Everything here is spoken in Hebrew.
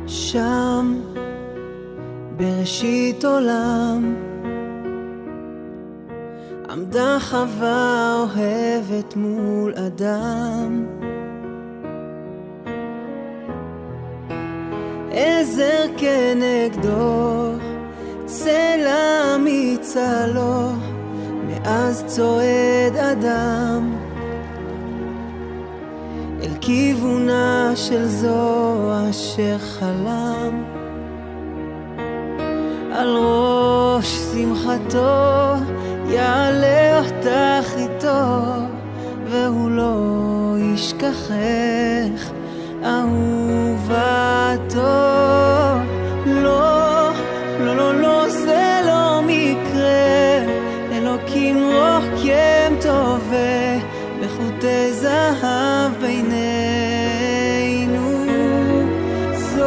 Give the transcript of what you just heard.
שם בראשית עולם עמדה חווה אוהבת מול אדם, עזר כנגדו, צלע מצלו, מאז צועד אדם אל כיוונה של זו אשר חלם. על ראש שמחתו יעלה אותך איתו, והוא לא ישכחך אהובתו.